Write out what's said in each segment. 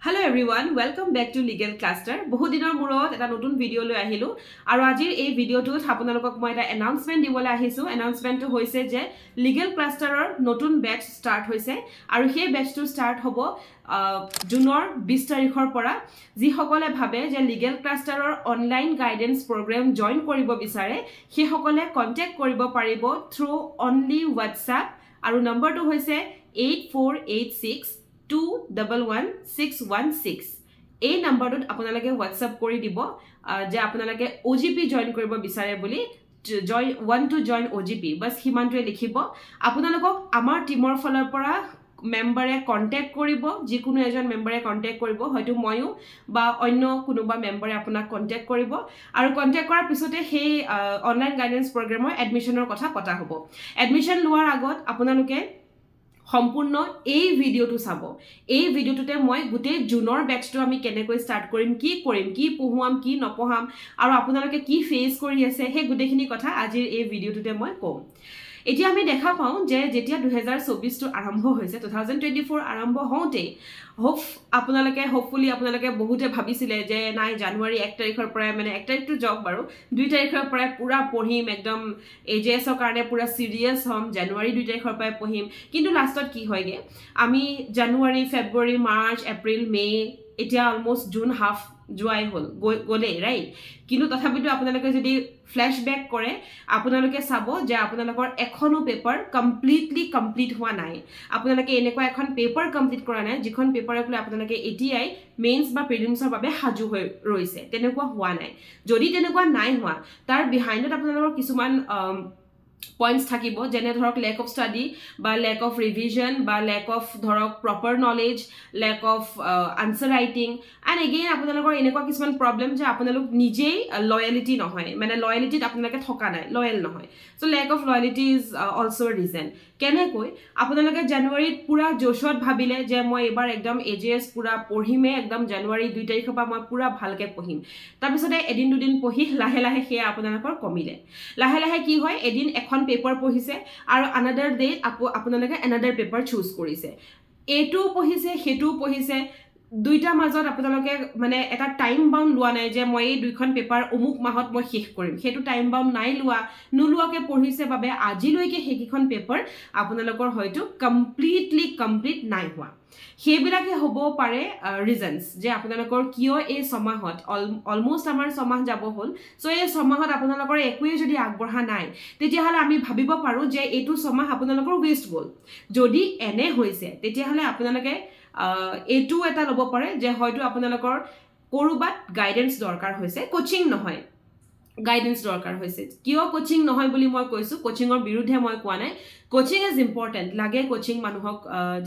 Hello everyone, welcome back to Legal Cluster. বহুত দিনৰ মূৰত এটা নতুন ভিডিও লৈ আহিলো আৰু আজিৰ এই ভিডিওটোত আপোনালোকক মই এটা এনাউন্সমেন্ট দিবলৈ আহিছো। এনাউন্সমেন্টটো হৈছে যে Legal Clusterৰ নতুন বেচ ষ্টাৰ্ট হৈছে আৰু সেই বেচটো ষ্টাৰ্ট হ'ব জুনৰ 20 তাৰিখৰ পৰা। যি সকলে ভাবে যে Legal Clusterৰ অনলাইন গাইডেন্স প্ৰগ্ৰাম জয়েন কৰিব বিচাৰে সেই সকলে কন্টাক্ট কৰিব পাৰিব থ্ৰু অনলি WhatsApp আৰু নম্বৰটো হৈছে 8486 211-616 এই নম্বৰটোত আপোনালোকে WhatsApp কৰি দিব যে আপোনালোকে OGP জয়েন কৰিব বিচাৰে বুলি want to join OGP বাস হিমানটোৱে লিখিব। আপোনালোকক আমাৰ টিমৰ ফালৰ পৰা মেম্বাৰে কন্টাক্ট কৰিব, যিকোনো এজন মেম্বাৰে কন্টাক্ট কৰিব, হয়তো ময়ো বা অন্য কোনোবা মেম্বাৰে আপোনাক কন্টাক্ট কৰিব আৰু কন্টাক্ট কৰাৰ পিছতে সেই অনলাইন গাইডেন্স প্ৰগ্ৰামৰ এডমিশনৰ কথা পতা হ'ব। এডমিশন লোৱাৰ আগত আপোনালোকে সম্পূৰ্ণ এই ভিডিওটো চাব। এই ভিডিওটোতে মই গোটেই জুনৰ বেচটো আমি কেনেকৈ ষ্টাৰ্ট কৰিম, কি পঢ়ুৱাম, কি নপঢ়াম আৰু আপোনালোকে কি ফেস কৰি আছে সেই গোটেইখিনি কথা আজিৰ এই ভিডিওটোতে মই কম। এতিয়া আমি দেখা পাওঁ যে যেতিয়া 2024 টো আৰম্ভ হৈছে 2024 আৰম্ভ হওঁতে হোপফুলি আপোনালোকে বহুতে ভাবিছিলে যে নাই জানুৱাৰী 1 তাৰিখৰ পৰা মানে 1 তাৰিখটো জব বাৰু 2 তাৰিখৰ পৰা পুৰা পঢ়িম, একদম এজেএছৰ কাৰণে পুৰা সিৰিয়াস হ'ম, জানুৱাৰী 2 তাৰিখৰ পৰা পঢ়িম। কিন্তু লাষ্টত কি হয়গে, আমি জানুৱাৰী, ফেব্ৰুৱাৰী, মাৰ্চ, এপ্ৰিল, মে, এতিয়া অলমোস্ট জুন হাফ জুৱাই গলে ৰাইট। কিন্তু তথাপিতো আপোনালোকে যদি ফ্ল্যাশবেক কৰে আপোনালোকে চাব যে আপোনালোকৰ এখনো পেপাৰ কমপ্লিট হোৱা নাই। আপোনালোকে এনেকুৱা এখন পেপাৰ কমপ্লিট কৰা নাই যিখন পেপাৰক লৈ আপোনালোকে এতিয়াই মেইনছ বা প্ৰিলিমছৰ বাবে সাজু হৈ ৰৈছে, তেনেকুৱা হোৱা নাই। যদি তেনেকুৱা নাই হোৱা তাৰ বিহাইণ্ডত আপোনালোকৰ কিছুমান পয়েন্টস থাকিব, যেনে ধৰক লেক অফ স্টাডি বা লেক অফ ৰিভিজন বা লেক অফ ধৰক proper knowledge, lake of answer writing and again আপোনালোকৰ এনেকুৱা কিছুমান প্ৰব্লেম যে আপোনালোক নিজেই লয়েলিটি নহয়, মানে লয়েলিটিত আপোনালোকে থকা নাই, লয়েল নহয়। So lack of loyalty is also a reason. কেনেকৈ আপোনালোকে জানুৱাৰীত পুৰা জোশত ভাবিলে যে মই এবাৰ একদম এজেএছ পুৰা পঢ়িমে, একদম জানুৱাৰী 2 তাৰিখৰ পৰা মই পুৰা ভালকে পঢ়িম। তাৰপিছতে এদিন দুদিন পঢ়ি লাহে লাহে সেয়া আপোনালোকৰ কমিলে। লাহে লাহে কি হয়, এদিন এখন পেপাৰ পঢ়িছে আৰু আনাদাৰ ডে আপোনালোকে এনাদাৰ পেপাৰ চুজ কৰিছে, এইটো পঢ়িছে সেইটো পঢ়িছে, দুইটা মাজত আপোনালোকে মানে এটা টাইম বাউন্ড লোৱা নাই যে মই এই দুইখন পেপাৰ অমুক মাহত মই শেষ কৰিম, সেইটো টাইম বাউন্ড নাই নোলোৱাকে পঢ়িছে বাবে আজিলৈকে সেইকেইখন পেপাৰ আপোনালোকৰ হয়তো কমপ্লিট নাই হোৱা। সেইবিলাকে হ'ব পাৰে ৰিজনস যে আপোনালোকৰ কিয় এই ছমাহত অলমোস্ট আমাৰ ছমাহ যাব হ'ল। সো এই ছমাহত আপোনালোকৰ একোৱে যদি আগবঢ়া নাই তেতিয়াহ'লে আমি ভাবিব পাৰো যে এইটো ছমাহ আপোনালোকৰ ৱেষ্ট গ'ল। যদি এনে হৈছে তেতিয়াহ'লে আপোনালোকে এইটো এটা ল'ব পাৰে যে হয়তো আপোনালোকৰ কৰবাত গাইডেন্স দৰকাৰ হৈছে, কোচিং নহয়, গাইডেন্স দৰকাৰ হৈছে। কিয় কোচিং নহয় বুলি মই কৈছো, কোচিংৰ বিৰুদ্ধে মই কোৱা নাই, কোচিং ইজ ইম্পৰ্টেন্ট, লাগে কোচিং মানুহক,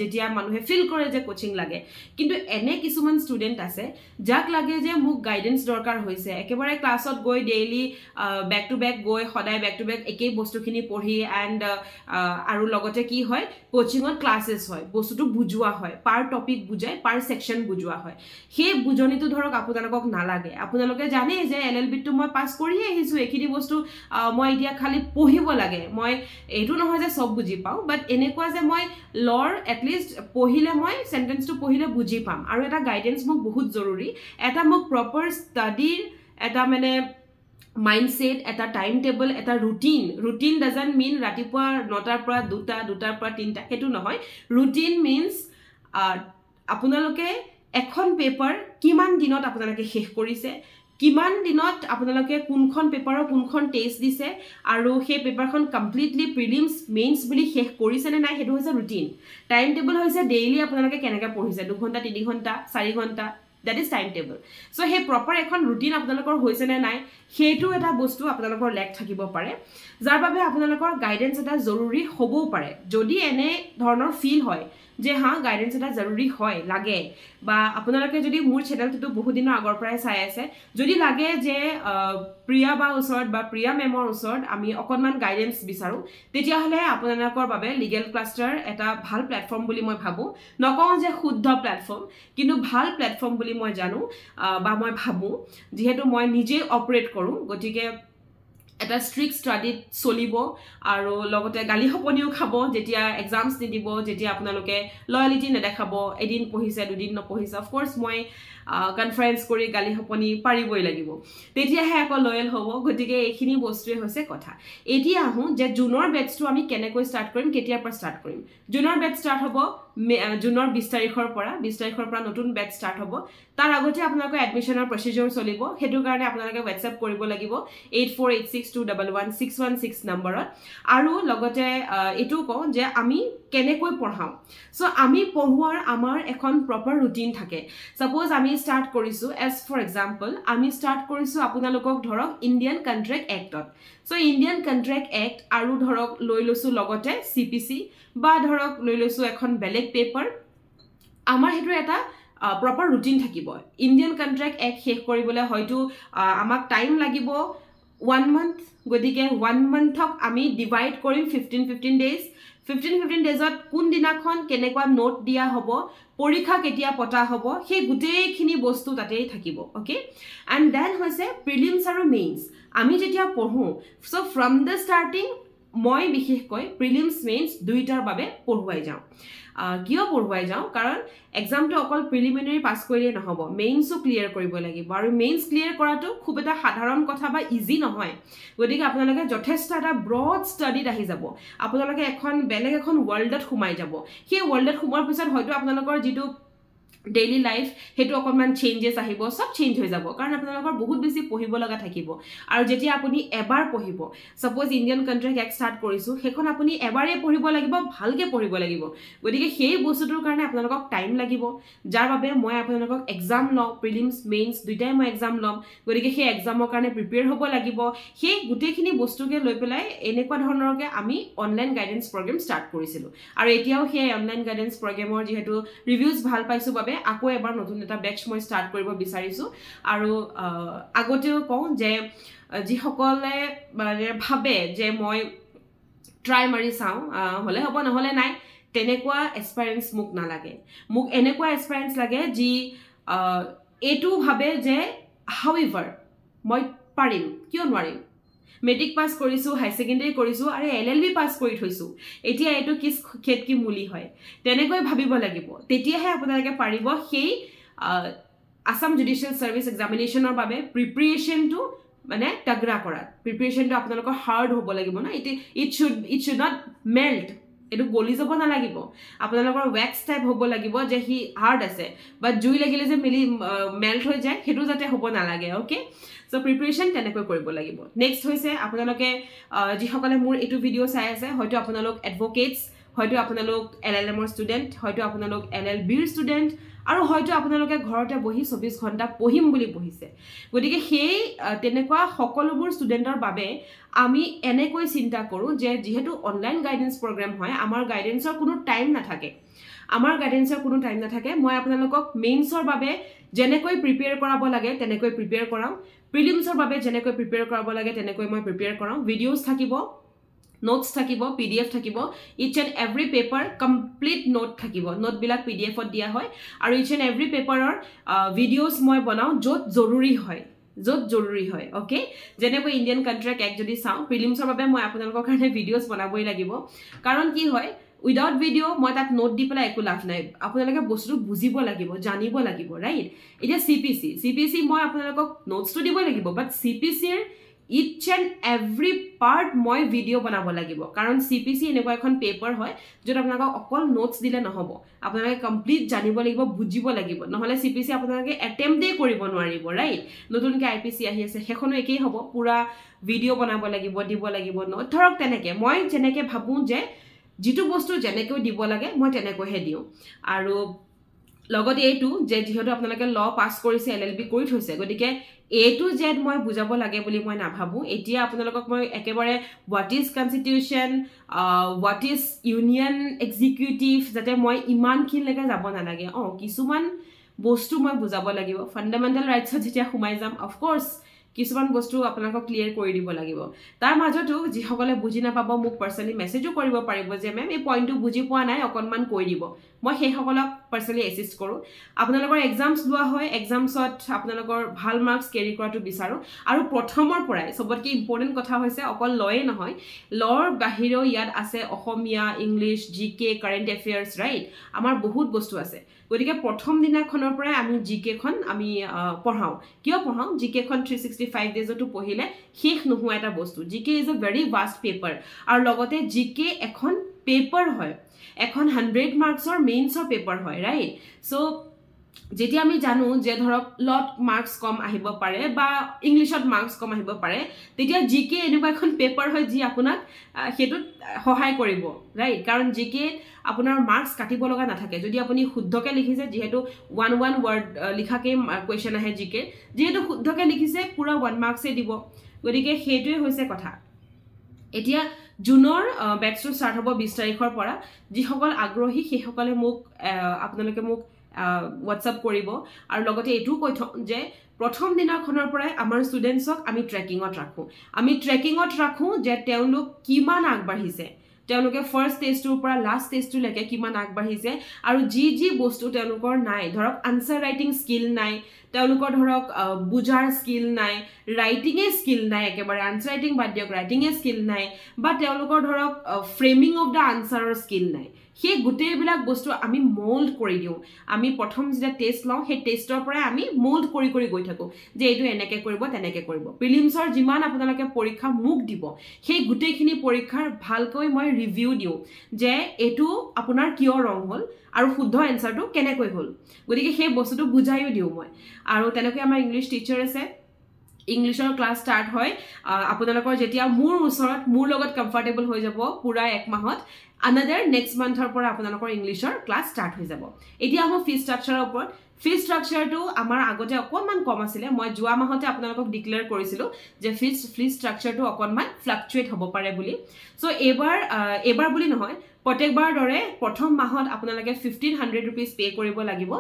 যেতিয়া মানুহে ফিল কৰে যে কোচিং লাগে। কিন্তু এনে কিছুমান ষ্টুডেন্ট আছে যাক লাগে যে মোক গাইডেন্স দৰকাৰ হৈছে, একেবাৰে ক্লাছত গৈ ডেইলি বেক টু বেক গৈ সদায় বেক টু বেক একেই বস্তুখিনি পঢ়ি এণ্ড আৰু লগতে কি হয় কোচিঙত ক্লাছেছ হয়, বস্তুটো বুজোৱা হয়, পাৰ টপিক বুজাই, পাৰ সেকশন বুজোৱা হয়। সেই বুজনিটো ধৰক আপোনালোকক নালাগে। আপোনালোকে জানে যে LLB-টো মই পাছ কৰি আহিছো, এইখিনি বস্তু মই এতিয়া খালি পঢ়িব লাগে। মই এইটো নহয় যে সব বুজি পাওঁ, বাট এনেকুৱা যে মই লৰ এটলিষ্ট পঢ়িলে মই সেন্টেন্সটো পঢ়িলে বুজি পাম আৰু এটা গাইডেন্স মোক বহুত জৰুৰী। এটা মোক প্ৰপাৰ ষ্টাডিৰ এটা মানে মাইন্ডসেট, এটা টাইম টেবল, এটা ৰুটিন ডাজন্ট মিন ৰাতিপুৱা 9টাৰ পৰা 2টাৰ পৰা 3টা, সেইটো নহয়। ৰুটিন মিন্স আপোনালোকে এখন পেপাৰ কিমান দিনত আপোনালোকে শেষ কৰিছে, কিমান দিনত আপোনালোকে কোনখন পেপাৰৰ কোনখন টেষ্ট দিছে আৰু সেই পেপাৰখন কমপ্লিটলি প্ৰিলিমছ মেইনছ বুলি শেষ কৰিছে নে নাই, সেইটো হৈছে ৰুটিন। টাইম টেবল হৈছে ডেইলি আপোনালোকে কেনেকৈ পঢ়িছে, 2 ঘণ্টা 3 ঘণ্টা 4 ঘণ্টা, that is time table. So সেই প্ৰপাৰ এখন ৰুটিন আপোনালোকৰ হৈছে নে নাই সেইটো এটা বস্তু আপোনালোকৰ লেক থাকিব পাৰে, যাৰ বাবে আপোনালোকৰ গাইডেন্স এটা জৰুৰী হ'বও পাৰে। যদি এনে ধৰণৰ ফিল হয় যে হা গাইডেন্স এটা জৰুৰী হয় লাগে, বা আপোনালোকে যদি মোৰ চেনেলটো বহুত দিনৰ আগৰ পৰাই চাই আছে, যদি লাগে যে প্ৰিয়া বা ওচৰত বা প্ৰিয়া মেমৰ ওচৰত আমি অকনমান গাইডেন্স বিচাৰো, তেতিয়াহ'লে আপোনালোকৰ বাবে লিগেল ক্লাষ্টাৰ এটা ভাল প্লেটফৰ্ম বুলি মই ভাবো। নকওঁ যে শুদ্ধ প্লেটফৰ্ম, কিন্তু ভাল প্লেটফৰ্ম বুলি মই জানো বা মই ভাবো, যিহেতু মই নিজে অপাৰেট কৰোঁ। গতিকে এটা ষ্ট্ৰিক্ট ষ্টাডিত চলিব আৰু লগতে গালি সপনিও খাব যেতিয়া এক্সামছ নিদিব যেতিয়া আপোনালোকে লয়ালিটি নেদেখাব এদিন পঢ়িছে দুদিন নপঢ়িছে অফক'ৰ্ছ মই কনফাৰেন্স কৰি গালি সপনি পাৰিবই লাগিব তেতিয়াহে আকৌ লয়েল হ'ব গতিকে এইখিনি বস্তুৱে হৈছে কথা এতিয়া আহোঁ যে জুনৰ বেটছটো আমি কেনেকৈ ষ্টাৰ্ট কৰিম কেতিয়াৰ পৰা ষ্টাৰ্ট কৰিম জুনৰ বেটছ ষ্টাৰ্ট হ'ব জুনৰ 20 তাৰিখৰ পৰা নতুন বেটছ ষ্টাৰ্ট হ'ব তাৰ আগতে আপোনালোকৰ এডমিশ্যনৰ প্ৰচিডিউৰ চলিব হেতুৰ কাৰণে আপোনালোকে WhatsApp কৰিব লাগিব 8486211616 নম্বৰত আৰু লগতে এটো কওঁ যে আমি কেনেকৈ পঢ়াও সো আমি পঢ়ুৱাৰ আমাৰ এখন প্ৰপাৰ ৰুটিন থাকে সাপোজ আমি স্টাৰ্ট কৰিছো এজ ফৰ এক্সাম্পল আমি স্টাৰ্ট কৰিছো আপোনালোকক ধৰক ইণ্ডিয়ান কন্ট্ৰেক্ট এক্টত সো ইণ্ডিয়ান কন্ট্ৰেক্ট এক্ট আৰু ধৰক লৈ লৈছো লগতে CPC বা ধৰক লৈ লৈছো এখন বেলেগ পেপাৰ আমাৰ হেতু এটা proper routine থাকিব ইন্ডিয়ান কন্ট্ৰাক্ট এক শেষ কৰিবলৈ হয়তো আমাক টাইম লাগিব 1 month গদিকে 1 monthক আমি ডিভাইড কৰিম 15 days 15 daysত কোন দিনাখন কেনেকুৱা নোট দিয়া হ'ব পৰীক্ষা কেতিয়া পতা হ'ব সেই গুটেইখিনি বস্তু তাতেই থাকিব ওকে এন্ড দেন হৈছে প্ৰিলিমছ আৰু মেইনছ আমি যেতিয়া পঢ়ো সো ফ্ৰম দ্য ষ্টাৰ্টিং মই বিশেষকৈ প্ৰিলিমছ মেইনছ দুইটাৰ বাবে পঢ়ুৱাই যাওঁ কিয় পঢ়ুৱাই যাওঁ কাৰণ এক্সামটো অকল প্ৰিলিমিনাৰী পাস কৰিলে নহব মেইনছও ক্লিয়াৰ কৰিব লাগিব আৰু মেইনছ ক্লিয়াৰ কৰাটো খুব এটা সাধাৰণ কথা বা ইজি নহয় গতিকে আপোনালোকে যথেষ্ট এটা ব্ৰড ষ্টাডিত আহি যাব আপোনালোকে এখন বেলেগ এখন ৱৰ্ল্ডত সোমাই যাব সেই ৱৰ্ল্ডত সোমাৰ পিছত হয়তো আপোনালোকৰ যেটো ডেইলি লাইফ হেতু অকমান চেঞ্জেস আহিব সব চেঞ্জ হৈ যাব কাৰণ আপোনালোকৰ বহুত বেছি পঢ়িব লগা থাকিব আৰু যেতিয়া আপুনি এবাৰ পঢ়িব সাপোজ ইণ্ডিয়ান কন্ট্ৰাক্ট এক ষ্টাৰ্ট কৰিছো হেখন আপুনি এবাৰে পঢ়িব লাগিব ভালকে পঢ়িব লাগিব গতিকে সেই বস্তুটোৰ কাৰণে আপোনালোকক টাইম লাগিব যাৰ বাবে মই আপোনালোকক এক্সাম লওঁ প্ৰিলিমছ মেইনছ দুইটাই মই এক্সাম লম গতিকে সেই এক্সামৰ কাৰণে প্ৰিপেয়াৰ হ'ব লাগিব সেই গুটেখিনি বস্তুকে লৈ পেলাই এনেকুৱা ধৰণৰকে আমি অনলাইন গাইডেন্স প্ৰগ্ৰাম ষ্টাৰ্ট কৰিছিলো আৰু এতিয়াও সেই অনলাইন গাইডেন্স প্ৰগ্ৰামৰ যেহেতু ৰিভিউজ ভাল পাইছো বাবে আকৌ এবাৰ নতুন এটা বেচ মই ষ্টাৰ্ট কৰিব বিচাৰিছো আৰু আগতেও কওঁ যে যি সকলে মানে ভাবে যে মই ট্ৰাই মাৰি চাও হলে হ'ব নহলে নাই তেনেকুৱা এক্সপেৰিয়েন্স মোক নালাগে মোক এনেকুৱা এক্সপেৰিয়েন্স লাগে যি এটো ভাবে যে হাউএভাৰ মই পাৰিম কিয় নোৱাৰিম মেট্ৰিক পাস কৰিছো হাই সেকেন্ডাৰী কৰিছো আৰু LLB পাস কৰি থৈছো এতিয়া এটো কিছ খেত কি মুলি হয় তেনেকৈ ভাবিব লাগিব তেতিয়াহে আপোনালোকে পাৰিব সেই আসাম জুডিশিয়েল সাৰ্ভিস এক্সামিনেশনৰ বাবে প্ৰিপাৰেচনটো মানে তগৰা কৰা প্ৰিপাৰেচনটো আপোনালোকৰ হাৰ্ড হ'ব লাগিব না ইট শুড নট মেল্ট এটো গলি যাব না লাগিব আপোনালোকৰ ওয়্যাক্স টাইপ হ'ব লাগিব যে হি হাৰ্ড আছে বাট জুই লাগিলে যে মেল্ট হৈ যায় হেতু যাতে হ'ব না লাগে ওকে সো প্ৰিপাৰেচন তেনেকৈ কৰিব লাগিব নেক্সট হৈছে আপোনালোকে যি সকলে মোৰ এটো ভিডিও চাই আছে হয়তো আপোনালোক এডভোকেটস হয়তো আপোনালোক LLM ৰ ষ্টুডেন্ট হয়তো আপোনালোক LLB ৰ ষ্টুডেন্ট আৰু হয়তো আপোনালোকে ঘৰতে বহি 24 ঘণ্টা পঢ়িম বুলি পঢ়িছে গতিকে সেই তেনেকুৱা সকলোবোৰ ষ্টুডেন্টৰ বাবে আমি এনেকৈ চিন্তা কৰো যে যেহেতু অনলাইন গাইডেন্স প্ৰগ্ৰাম হয় আমাৰ গাইডেন্সৰ কোনো টাইম নাথাকে মই আপোনালোকক মেইনছৰ বাবে যেনেকৈ প্ৰিপেয়াৰ কৰাব লাগে তেনেকৈ প্ৰিপেয়াৰ কৰাও প্ৰিলিমছৰ বাবে যেনেকৈ প্ৰিপেয়াৰ কৰাব লাগে তেনেকৈ মই প্ৰিপেয়াৰ কৰাও ভিডিওছ থাকিব নোটস থাকিব PDF থাকিব each and every paper complete note থাকিব নোট বিলাক PDF ত দিয়া হয় আৰু ইচ এন্ড এভৰি পেপাৰৰ ভিডিওছ মই বনাও যত জৰুৰী হয় ওকে যেনেকৈ ইণ্ডিয়ান কন্ট্ৰাক্ট এক যদি চাও প্ৰিলিমছৰ বাবে মই আপোনালোকৰ কাৰণে ভিডিওছ বনাবই লাগিব কাৰণ কি হয় উইদাউট ভিডিও মই তাত নোট দি পেলাই একো লাভ নাই আপোনালোকে বস্তু বুজিব লাগিব জানিব লাগিব ৰাইট এটা CPC মই আপোনালোকক নোটছটো দিব লাগিব বাট CPC ৰ each and every part মই ভিডিও বনাব লাগিব কাৰণ CPC এনেকুৱা এখন পেপাৰ হয় যত আপোনাক অকল নোটস দিলে নহব আপোনাক কমপ্লিট জানিব লাগিব বুজিব লাগিব নহলে CPC আপোনাক অ্যাটেম্পটে কৰিব নোৱাৰিব ৰাইট নতুনকৈ IPC আহি আছে হেখনো একেই হ'ব পুৰা ভিডিও বনাব লাগিব দিব লাগিব নোট ধৰক তেনেকে মই যেনেকে ভাবু যে যেটো বস্তু যেনেকৈ দিব লাগে মই তেনেকৈহে দিও আৰু লগতে এইটো যে যেহেতু আপোনালোকে ল পাস কৰিছে LLB কৰি থৈছে গতিকে এটো জেড মই বুজাব লাগে বুলি মই নাভাবো এতিয়া আপোনালোকক মই একেবাৰে what is constitution what is union executive যাতে মই ইমানখিনলৈকে যাব নালাগে কিছুমান বস্তু মই বুজাব লাগিব ফান্ডামেন্টাল ৰাইটছত যেতিয়া সোমাই যাম অফ কোৰ্স কিছুমান বস্তু আপোনালোকক ক্লিয়াৰ কৰি দিব লাগিব তাৰ মাজতো যি সকলে বুজি নাপাব মোক পাৰ্সনালি মেসেজও কৰিব পাৰিব যে মেম এই পইণ্টটো বুজি পোৱা নাই অকনমান কৈ দিব মই সেই সকলক পাৰ্চনেলি এছিষ্ট কৰোঁ আপোনালোকৰ এক্সামছ লোৱা হয় এক্সামছত আপোনালোকৰ ভাল মাৰ্কছ কেৰি কৰাটো বিচাৰোঁ আৰু প্ৰথমৰ পৰাই চবতকৈ ইম্পৰ্টেণ্ট কথা হৈছে অকল লয়ে নহয় লৰ বাহিৰেও ইয়াত আছে অসমীয়া ইংলিছ জিকে কাৰেণ্ট এফেয়াৰ্ছ ৰাইট আমাৰ বহুত বস্তু আছে গতিকে প্ৰথম দিনাখনৰ পৰাই আমি জিকেখন আমি পঢ়াওঁ কিয় পঢ়াওঁ জিকেখন 365 ডেজতো পঢ়িলে শেষ নোহোৱা এটা বস্তু জিকে is a very vast paper আৰু লগতে জিকে এখন পেপাৰ হয় এখন 100 মাৰ্কছৰ মেইনছৰ পেপাৰ হয় ৰাইট চ' যেতিয়া আমি জানো যে ধৰক লট মাৰ্কছ কম আহিব পাৰে বা ইংলিছত মাৰ্কছ কম আহিব পাৰে তেতিয়া জিকে এনেকুৱা এখন পেপাৰ হয় যি আপোনাক হেতুত সহায় কৰিব ৰাইট কাৰণ জিকে আপোনাৰ মাৰ্কছ কাটিব লগা নাথাকে যদি আপুনি শুদ্ধকৈ লিখিছে যেহেতু 1 ৱৰ্ড লিখাকে কোৱেশ্চন আহে জিকে যেহেতু শুদ্ধকৈ লিখিছে পুৰা 1 মাৰ্কছে দিব গতিকে সেইটোৱে হৈছে কথা এতিয়া জুনৰ বেটছটো ষ্টাৰ্ট হ'ব 20 তাৰিখৰ পৰা যিসকল আগ্ৰহী সেইসকলে মোক আপোনালোকে মোক হোৱাটছআপ কৰিব আৰু লগতে এইটোও কৈ থওঁ যে প্ৰথম দিনাখনৰ পৰাই আমাৰ ষ্টুডেণ্টছক আমি ট্ৰেকিঙত ৰাখোঁ যে তেওঁলোক কিমান আগবাঢ়িছে তেওঁলোকে ফাৰ্ষ্ট টেষ্টটোৰ পৰা লাষ্ট টেষ্টটোলৈকে কিমান আগবাঢ়িছে আৰু যি বস্তু তেওঁলোকৰ নাই ধৰক আনচাৰ ৰাইটিং স্কিল নাই তেওঁলোকৰ ধৰক বুজাৰ স্কিল নাই ৰাইটিঙে স্কিল নাই একেবাৰে আনচাৰ ৰাইটিং বাদ দিয়ক ৰাইটিঙে স্কিল নাই বা তেওঁলোকৰ ধৰক ফ্ৰেমিং অফ দ্য আনচাৰৰ স্কিল নাই সেই গোটেইবিলাক বস্তু আমি মোল্ড কৰি দিওঁ আমি প্ৰথম যেতিয়া টেষ্ট লওঁ সেই টেষ্টৰ পৰাই আমি মোল্ড কৰি গৈ থাকোঁ যে এইটো এনেকৈ কৰিব তেনেকৈ কৰিব প্ৰিলিমছৰ যিমান আপোনালোকে পৰীক্ষা মোক দিব সেই গোটেইখিনি পৰীক্ষাৰ ভালকৈ মই ৰিভিউ দিওঁ যে এইটো আপোনাৰ কিয় ৰং হ'ল আৰু শুদ্ধ এনচাৰটো কেনেকৈ হ'ল গতিকে সেই বস্তুটো বুজাইও দিওঁ মই আৰু তেনেকৈ আমাৰ ইংলিছ টিচাৰ আছে ইংলিছৰ ক্লাছ ষ্টাৰ্ট হয় আপোনালোকৰ যেতিয়া মোৰ ওচৰত মোৰ লগত কমফৰ্টেবল হৈ যাব পুৰা এক মাহত আনাদাৰ নেক্সট মান্থৰ পৰা আপোনালোকৰ ইংলিছৰ ক্লাছ ষ্টাৰ্ট হৈ যাব এতিয়া আহোঁ ফিজ ষ্ট্ৰাকচাৰৰ ওপৰত ফিজ ষ্ট্ৰাকচাৰটো আমাৰ আগতে অকণমান কম আছিলে মই যোৱা মাহতে আপোনালোকক ডিক্লেয়াৰ কৰিছিলোঁ যে ফিজ ষ্ট্ৰাকচাৰটো অকণমান ফ্লাকচুৱেট হ'ব পাৰে বুলি চ' এইবাৰ বুলি নহয় প্ৰত্যেকবাৰৰ দৰে প্ৰথম মাহত আপোনালোকে 1500 ৰুপিজ পে' কৰিব লাগিব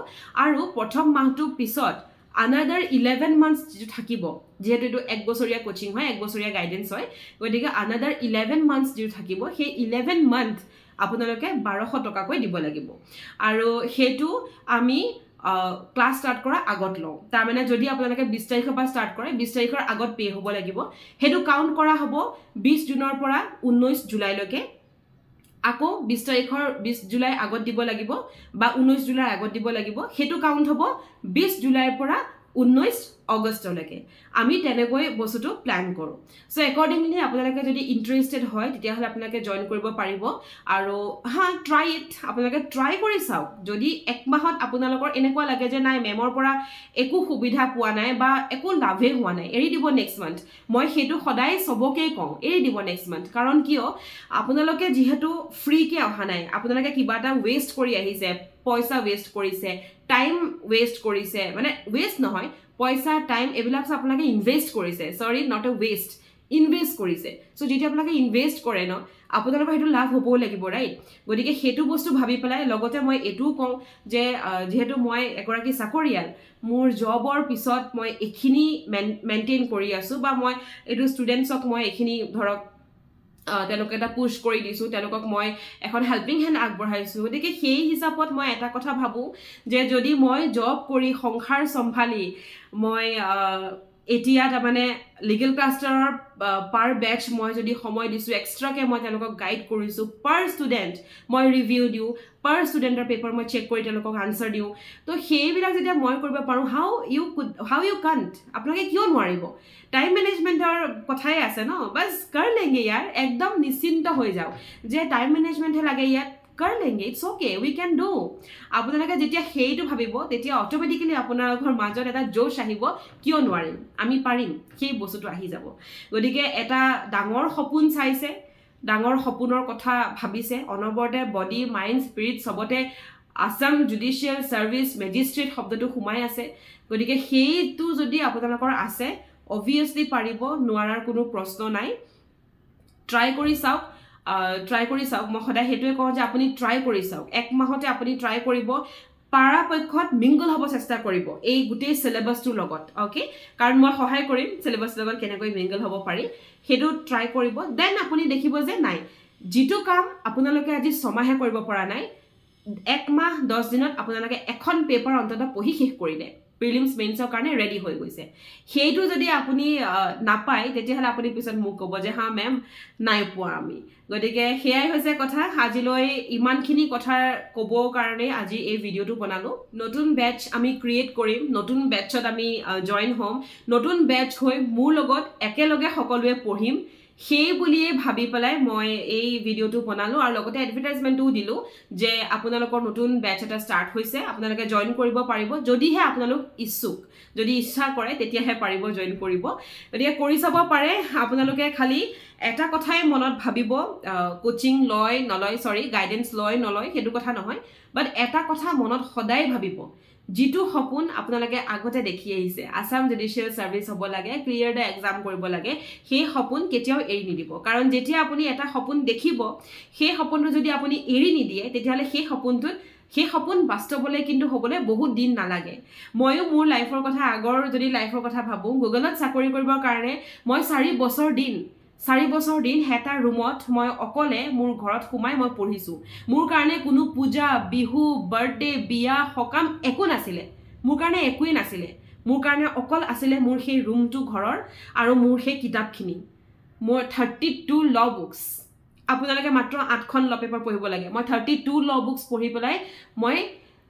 আৰু প্ৰথম মাহটোৰ পিছত আনাদাৰ 11 মান্থছ যিটো থাকিব যেহেতু এইটো 1 বছৰীয়া কোচিং হয় 1 বছৰীয়া গাইডেন্স হয় গতিকে আনাদাৰ 11 মান্থছ যিটো থাকিব সেই 11 মান্থ আপোনালোকে 1200 টকাকৈ দিব লাগিব আৰু সেইটো আমি ক্লাছ ষ্টাৰ্ট কৰা আগত লওঁ তাৰমানে যদি আপোনালোকে 20 তাৰিখৰ পৰা ষ্টাৰ্ট কৰে 20 তাৰিখৰ আগত পে' হ'ব লাগিব সেইটো কাউণ্ট কৰা হ'ব 20 জুনৰ পৰা 19 জুলাইলৈকে আকৌ 20 জুলাই আগত দিব লাগিব বা 19 জুলাই আগত দিব লাগিব সেইটো কাউণ্ট হ'ব 20 জুলাইৰ পৰা 19 অগষ্টলৈকে আমি তেনেকৈ বস্তুটো প্ল্যান কৰোঁ সো একৰ্ডিংলি আপোনালোকে যদি ইন্টাৰেষ্টেড হয় তেতিয়াহ'লে আপোনালোকে জয়েন কৰিব পাৰিব আৰু ট্ৰাই ইট আপোনালোকে ট্ৰাই কৰি চাওক যদি এক মাহত আপোনালোকৰ এনেকুৱা লাগে যে নাই মেমৰ পৰা একো সুবিধা পোৱা নাই বা একো লাভে হোৱা নাই এৰি দিব নেক্সট মান্থ মই সেইটো সদায় সবকেই কওঁ এৰি দিব নেক্সট মান্থ কাৰণ কিয় আপোনালোকে যিহেতু ফ্ৰীকে অহা নাই আপোনালোকে কিবা এটা ৱেষ্ট কৰি আহিছে পইচা ৱেষ্ট কৰিছে টাইম ৱেষ্ট কৰিছে মানে ৱেষ্ট নহয় পইচা টাইম এইবিলাক আপোনালোকে ইনভেষ্ট কৰিছে সৰি নট এ ৱেষ্ট ইনভেষ্ট কৰিছে সো যেতিয়া আপোনালোকে ইনভেষ্ট কৰে ন আপোনালোকৰ সেইটো লাভ হ'বও লাগিব ৰাইট গতিকে সেইটো বস্তু ভাবি পেলাই লগতে মই এইটোও কওঁ যে যেহেতু মই এগৰাকী চাকৰিয়াল মোৰ জবৰ পিছত মই এইখিনি মেইনটেইন কৰি আছোঁ বা মই এইটো ষ্টুডেণ্টছক মই এইখিনি ধৰক তেওঁলোকে এটা পুশ কৰি দিছোঁ তেওঁলোকক মই এখন হেল্পিং হেণ্ড আগবঢ়াইছোঁ গতিকে সেই হিচাপত মই এটা কথা ভাবোঁ যে যদি মই জব কৰি সংসাৰ চম্ভালি মই এতিয়া তাৰমানে লিগেল ক্লাষ্টাৰৰ পাৰ বেচ মই যদি সময় দিছোঁ এক্সট্ৰাকৈ মই তেওঁলোকক গাইড কৰিছোঁ পাৰ ষ্টুডেণ্ট মই ৰিভিউ দিওঁ পাৰ ষ্টুডেণ্টৰ পেপাৰ মই চেক কৰি তেওঁলোকক আনচাৰ দিওঁ তো সেইবিলাক যেতিয়া মই কৰিব পাৰোঁ হাউ ইউ কাণ্ট আপোনালোকে কিয় নোৱাৰিব টাইম মেনেজমেণ্টৰ কথাই আছে ন বাছ কৰ লেংগে ইয়াৰ একদম নিশ্চিন্ত হৈ যাওক যে টাইম মেনেজমেণ্টহে লাগে ইয়াত কৰ লেংগে it's okay we can do আপোনালোকে যেতিয়া সেইটো ভাবিব তেতিয়া অট'মেটিকেলি আপোনালোকৰ মাজত এটা জোচ আহিব কিয় নোৱাৰিম আমি পাৰিম সেই বস্তুটো আহি যাব গতিকে এটা ডাঙৰ সপোন চাইছে ডাঙৰ সপোনৰ কথা ভাবিছে অনবৰতে বডি মাইণ্ড স্পিৰিট চবতে আছাম জুডিচিয়েল ছাৰ্ভিচ মেজিষ্ট্ৰেট শব্দটো সোমাই আছে গতিকে সেইটো যদি আপোনালোকৰ আছে অবভিয়াছলি পাৰিব নোৱাৰাৰ কোনো প্ৰশ্ন নাই ট্ৰাই কৰি চাওক মই সদায় সেইটোৱে কওঁ যে আপুনি ট্ৰাই কৰি চাওক এক মাহতে আপুনি ট্ৰাই কৰিব পাৰাপক্ষত মিংগল হ'ব চেষ্টা কৰিব এই গোটেই সিলেবাছটোৰ লগত ওকে কাৰণ মই সহায় কৰিম সিলেবাছৰ লগত কেনেকৈ মিংগল হ'ব পাৰি সেইটো ট্ৰাই কৰিব দেন আপুনি দেখিব যে নাই যিটো কাম আপোনালোকে আজি ছমাহে কৰিব পৰা নাই 1 মাহ 10 দিনত আপোনালোকে এখন পেপাৰ অন্তত পঢ়ি শেষ কৰিলে প্ৰিলিমছ মেইনছৰ কাৰণে ৰেডি হৈ গৈছে সেইটো যদি আপুনি নাপায় তেতিয়াহলে আপুনি পিছত মোক ক'ব যে হা মেম নাই পোৱা আমি গতিকে হেয়াই হৈছে কথা আজিলৈ ইমানখিনি কথা ক'ব কাৰণে আজি এই ভিডিঅ'টো বনালো নতুন বেচ আমি ক্ৰিয়েট কৰিম নতুন বেচত আমি জয়েন হ'ম নতুন বেচ হৈ মোৰ লগত একেলগে সকলোৱে পঢ়িম সেই বুলিয়ে ভাবি পেলাই মই এই ভিডিঅ'টো বনালো আৰু লগতে এডভাৰটাইজমেণ্টও দিলো যে আপোনালোকৰ নতুন বেচ এটা ষ্টাৰ্ট হৈছে আপোনালোকে জয়েন কৰিব পাৰিব যদিহে আপোনালোক ইচ্ছুক যদি ইচ্ছা কৰে তেতিয়াহে পাৰিব জয়েন কৰিব গতিকে কৰি চাব পাৰে আপোনালোকে খালি এটা কথাই মনত ভাবিব কোচিং লয় নলয় সৰি গাইডেন্স লয় নলয় সেইটো কথা নহয় বাট এটা কথা মনত সদায় ভাবিব যিটো সপোন আপোনালোকে আগতে দেখি আহিছে আসাম জুডিশিয়াল সাৰ্ভিস হ'ব লাগে ক্লিয়াৰ দা এক্সাম কৰিব লাগে সেই সপোন কেতিয়াও এৰি নিদিব কাৰণ যেতিয়া আপুনি এটা সপোন দেখিব সেই সপোনটো যদি আপুনি এৰি নিদিয়ে তেতিয়াহলে সেই সপোন বাস্তৱলৈ কিন্তু হ'বলৈ বহুত দিন নালাগে ময়ো মোৰ লাইফৰ কথা আগৰ যদি লাইফৰ কথা ভাবো গুগলত চাকৰি কৰিবৰ কাৰণে মই 4 বছৰ দিন হেটা ৰুমত মই অকলে মোৰ ঘৰত সোমাই মই পঢ়িছো মোৰ কাৰণে কোনো পূজা বিহু বাৰ্থডে বিয়া সকাম একো নাছিলে মোৰ কাৰণে একোই নাছিলে মোৰ কাৰণে অকল আছিলে মোৰ সেই ৰুমটো ঘৰৰ আৰু মোৰ সেই কিতাপখিনি মোৰ 32 ল বুকস আপোনালোকে মাত্ৰ 8খন ল পেপাৰ পঢ়িব লাগে মই 32 ল বুকস পঢ়ি পেলাই মই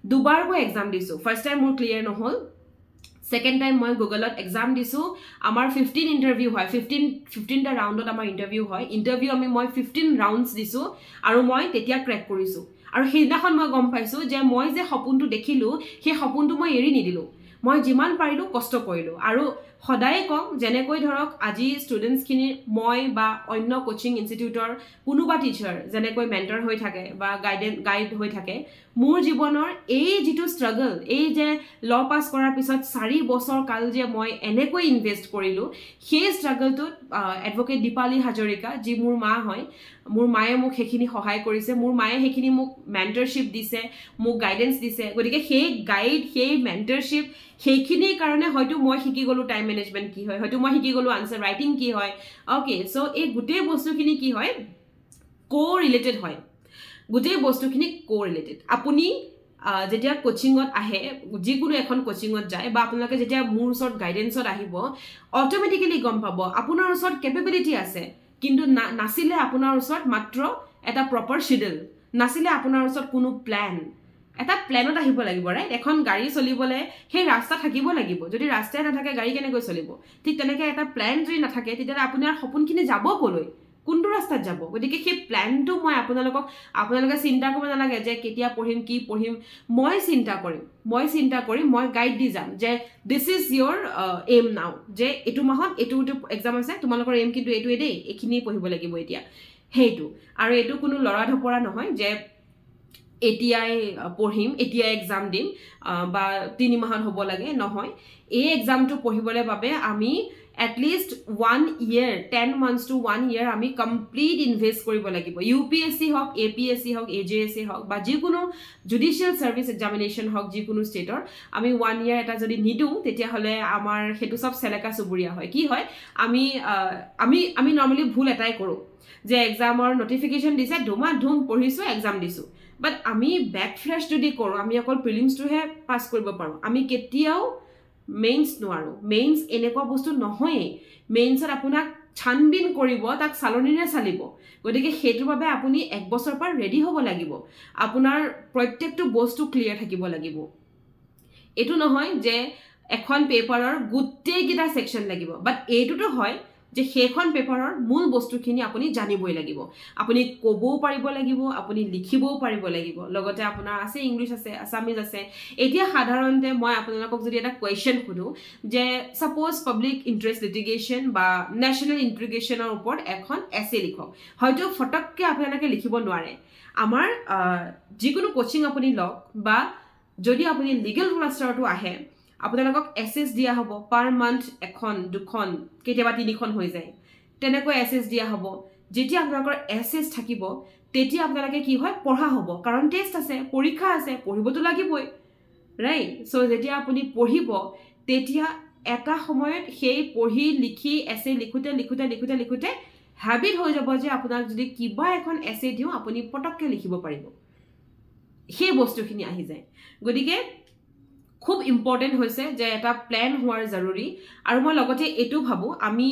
দুবাৰকৈ এক্সাম দিছো ফাৰ্স্ট টাইম মোৰ ক্লিয়াৰ নহল Second time মই গুগলত এক্সাম দিছো আমাৰ 15 ইন্টাৰভিউ হয় 15 টা ৰাউণ্ডত আমাৰ ইন্টাৰভিউ হয় ইন্টাৰভিউ মই 15 ৰাউণ্ডস দিছো আৰু মই তেতিয়া ক্ৰেক কৰিছো আৰু সেইদিনাখন মই গম পাইছো যে মই যে সপোনটো দেখিলো সেই সপোনটো মই এৰি নিদিলো মই যিমান পাৰিলো কষ্ট কৰিলো আৰু সদায় কম যেনেকৈ ধৰক আজি ষ্টুডেন্টস খিনি মই বা অন্য কোচিং ইনষ্টিটিউটৰ কোনোবা টিচাৰ যেনেকৈ মেন্টৰ হৈ থাকে বা গাইড হৈ থাকে মোৰ জীৱনৰ এই যেটো ষ্ট্ৰাগল এই যে ল পাস কৰাৰ পিছত 4 বছৰ কাল যে মই এনেকৈ ইনভেষ্ট কৰিলো সেই ষ্ট্ৰাগলটো এডভোকেট দীপালি হাজৰিকা যি মোৰ মা হয় মোৰ মায়ে মোক হেখিনি সহায় কৰিছে মোৰ মায়ে হেখিনি মোক মেন্টৰশিপ দিছে মোক গাইডেন্স দিছে গতিকে সেই গাইড সেই মেন্টৰশিপ হেখিনি কাৰণে হয়তো মই শিকি গলো টাইম ম্যানেজমেন্ট কি হয় হয়তো মই শিকি গলো আনসাৰ ৰাইটিং কি হয় ওকে সো এই গুটেই বস্তুখিনি কি হয় কো ৰিলেটেড হয় গুটেই বস্তুখিনি কো ৰিলেটেড আপুনি যেতিয়া কোচিংত আহে যিকোনো এখন কোচিংত যায় বা আপোনালোকে যেতিয়া মোৰ ওচৰত গাইডেন্সত আহিব অটোমেটিক্যালি গম পাব আপোনাৰ ওচৰত কেপেবিলিটি আছে কিন্তু নাছিলে আপোনাৰ ওচৰত মাত্ৰ এটা প্ৰপাৰ শিডিউল নাছিলে আপোনাৰ ওচৰত কোনো প্ল্যান এটা প্ল্যানত আহিব লাগিব ৰাইট এখন গাড়ী চলিবলে সেই ৰাস্তা থাকিব লাগিব যদি ৰাস্তাই নাথাকে গাড়ী কেনেকৈ চলিব ঠিক তেনেকৈ এটা প্ল্যান যদি নাথাকে তেতিয়া আপোনাৰ সপোনখিনি যাব কলৈ কোনটো ৰাস্তাত যাব গতিকে সেই প্ল্যানটো মই আপোনালোকে চিন্তা কৰিব নালাগে যে কেতিয়া পঢ়িম কি পঢ়িম মই চিন্তা কৰিম মই গাইড দি যাম যে দিস ইজ ইয়োৰ এম নাও যে এটো মাহত এটো এক্সাম আছে তোমালোকৰ এম কিন্তু এটো দেই এখিনি পঢ়িব লাগিব এতিয়া হেইটো আৰু এটো কোনো লৰা ধপৰা নহয় যে এটিআই পঢ়িম এটিআই এক্সাম দিম বা 3 মাহত হ'ব লাগে নহয় এই এক্সামটো পঢ়িবলৈ বাবে আমি at least 1 year 10 months to 1 year আমি কমপ্লিট ইনভেস্ট কৰিব লাগিব ইউপিএসসি হক এপিএসসি হক এজেএসসি হক বা যিকোনো জুডিশিয়াল সার্ভিস এক্সামিনেশন হক যিকোনো স্টেটৰ আমি 1 year এটা যদি নিদু তেতিয়া হলে আমাৰ হেতু সব সেলেকা সুবুৰিয়া হয় কি হয় আমি নৰমালি ভুল এটাই কৰো যে এক্সামৰ নোটিফিকেশন দিছে ধুম পঢ়িছো এক্সাম দিছো বাট আমি ব্যাক ফ্ৰেশ যদি কৰো আমি অকল প্ৰিলিমছটোহে পাস কৰিব পাৰো আমি কেতিয়াও মেইনছ নোৱাৰো মেইনছ এনেকুৱা বস্তু নহয় মেইনছত আপোনাক ছানবিন কৰিব তাক সালনিৰে চালিব গতিকে হেতুৰ বাবে আপুনি 1 বছৰ পৰা ৰেডি হ'ব লাগিব আপোনাৰ প্ৰত্যেকটো বস্তু ক্লিয়াৰ থাকিব লাগিব এটো নহয় যে এখন পেপাৰৰ গুটেই গিটা সেকশন লাগিব বাট এটোটো হয় যে হেখন পেপাৰৰ মূল বস্তুখিনি আপুনি জানিবই লাগিব আপুনি ক'বও পাৰিব লাগিব আপুনি লিখিবও পাৰিব লাগিব লগতে আপোনাৰ আছে ইংলিশ আছে আসামিজ আছে এতিয়া সাধাৰণতে মই আপোনালোকক যদি এটা কোৱেশ্চন খুদু যে সাপোজ পাব্লিক ইন্টাৰেষ্ট লিটিগেশন বা ন্যাশনাল ইন্টিগ্ৰেশনৰ ওপৰত এখন এছে লিখক হয়তো ফটককে আপোনালোকে লিখিব নোৱাৰে আমাৰ যিকোনো কোচিং আপুনি লওক বা যদি আপুনি লিগেল ক্লাছৰটো আহে আপোনালোকক এসএস দিয়া হ'ব পাৰ মান্থ এখন দুখন কেতিয়াবা তিনিখন হৈ যায় তেনেকৈ এসএস দিয়া হ'ব যেতিয়া আপোনালোকৰ এসএস থাকিব তেতিয়া আপোনালোকে কি হয় পঢ়া হ'ব কাৰণ টেষ্ট আছে পৰীক্ষা আছে পঢ়িবতো লাগিবই ৰাইট সো যেতিয়া আপুনি পঢ়িব তেতিয়া এটা সময়ত সেই পঢ়ি লিখি এসে লিখুতে হ্যাবিট হৈ যাব যে আপোনাক যদি কিবা এখন এসে দিও আপুনি পটককে লিখিব পাৰিব সেই বস্তুখিনি আহি যায় গতিকে খুব ইম্পৰ্টেণ্ট হৈছে যে এটা প্লেন হোৱাৰ জৰুৰী আৰু মই লগতে এইটো ভাবোঁ আমি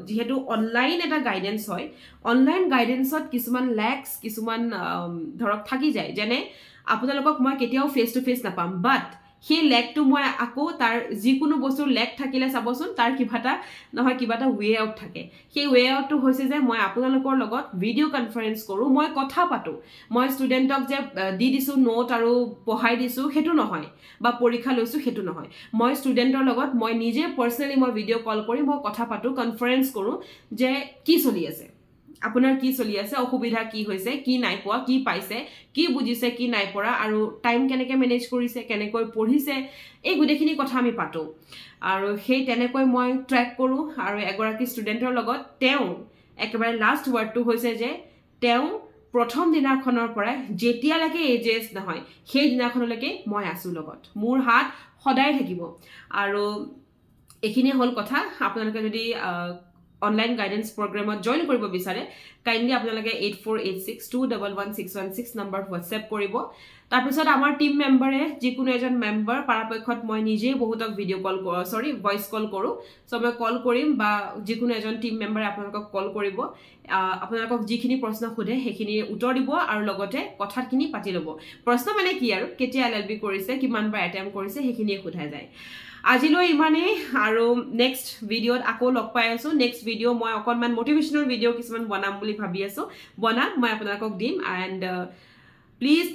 যিহেতু অনলাইন এটা গাইডেন্স হয় অনলাইন গাইডেন্সত কিছুমান লেক্স কিছুমান ধৰক থাকি যায় যেনে আপোনালোকক মই কেতিয়াও ফেচ টু ফেচ নাপাম বাট সেই লেগটো মই আকৌ তাৰ যিকোনো বস্তুৰ লেগ থাকিলে চাবচোন তাৰ কিবা এটা ৱে আউট থাকে সেই ৱে আউটটো হৈছে যে মই আপোনালোকৰ লগত ভিডিঅ' কনফাৰেন্স কৰোঁ মই কথা পাতোঁ মই ষ্টুডেণ্টক যে দি দিছোঁ নোট আৰু পঢ়াই দিছোঁ সেইটো নহয় বা পৰীক্ষা লৈছোঁ সেইটো নহয় মই ষ্টুডেণ্টৰ লগত মই নিজে পাৰ্চনেলি মই ভিডিঅ' কল কৰি মই কথা পাতোঁ কনফাৰেন্স কৰোঁ যে কি চলি আছে আপোনাৰ কি চলি আছে অসুবিধা কি হৈছে কি নাই পোৱা কি পাইছে কি বুজিছে কি নাই পৰা আৰু টাইম কেনেকৈ মেনেজ কৰিছে কেনেকৈ পঢ়িছে এই গোটেইখিনি কথা আমি পাতোঁ আৰু সেই তেনেকৈ মই ট্ৰেক কৰোঁ আৰু এগৰাকী ষ্টুডেণ্টৰ লগত তেওঁ একেবাৰে লাষ্ট ৱাৰ্ডটো হৈছে যে তেওঁ প্ৰথম দিনাখনৰ পৰা যেতিয়ালৈকে এজেছ নহয় সেই দিনাখনলৈকে মই আছোঁ লগত মোৰ হাত সদায় থাকিব আৰু এইখিনি হ'ল কথা আপোনালোকে যদি অনলাইন গাইডেন্স প্ৰগ্ৰেমত জইন কৰিব বিচাৰে কাইণ্ডলি আপোনালোকে 8486211616 নম্বৰত হোৱাটছএপ কৰিব তাৰপিছত আমাৰ টিম মেম্বাৰে যিকোনো এজন মেম্বাৰ পৰাপক্ষত মই নিজেই বহুতক ভিডিঅ' কল ভইচ কল কৰোঁ চ' মই কল কৰিম বা যিকোনো এজন টিম মেম্বাৰে আপোনালোকক কল কৰিব আপোনালোকক যিখিনি প্ৰশ্ন সোধে সেইখিনিৰ উত্তৰ দিব আৰু লগতে কথাখিনি পাতি ল'ব প্ৰশ্ন মানে কি আৰু কেতিয়া LLB কৰিছে কিমানবাৰ এটেম্প কৰিছে সেইখিনিয়ে সোধা যায় আজিলৈ ইমানেই আৰু নেক্সট ভিডিঅ'ত আকৌ লগ পাই আছোঁ নেক্সট ভিডিঅ' মই অকণমান মটিভেশ্যনেল ভিডিঅ' কিছুমান বনাম বুলি ভাবি আছোঁ মই আপোনালোকক দিম এণ্ড প্লিজ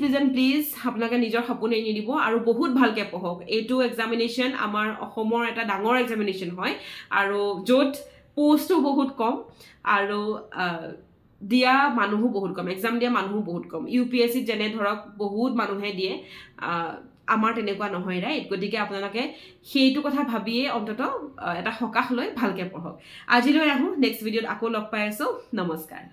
আপোনালোকে নিজৰ সপোন এৰি নিদিব আৰু বহুত ভালকৈ পঢ়ক এইটো এক্সামিনেশ্যন আমাৰ অসমৰ এটা ডাঙৰ এক্সামিনেশ্যন হয় আৰু য'ত পোষ্টো বহুত কম আৰু দিয়া মানুহো বহুত কম এক্সাম দিয়া মানুহো বহুত কম UPSCত যেনে ধৰক বহুত মানুহে দিয়ে আমাৰ তেনেকুৱা নহয় ৰাইট গতিকে আপোনালোকে সেইটো কথা ভাবিয়ে অন্ততঃ এটা সকাহ লৈ ভালকৈ পঢ়ক আজিলৈ আহোঁ নেক্সট ভিডিঅ'ত আকৌ লগ পাই আছোঁ নমস্কাৰ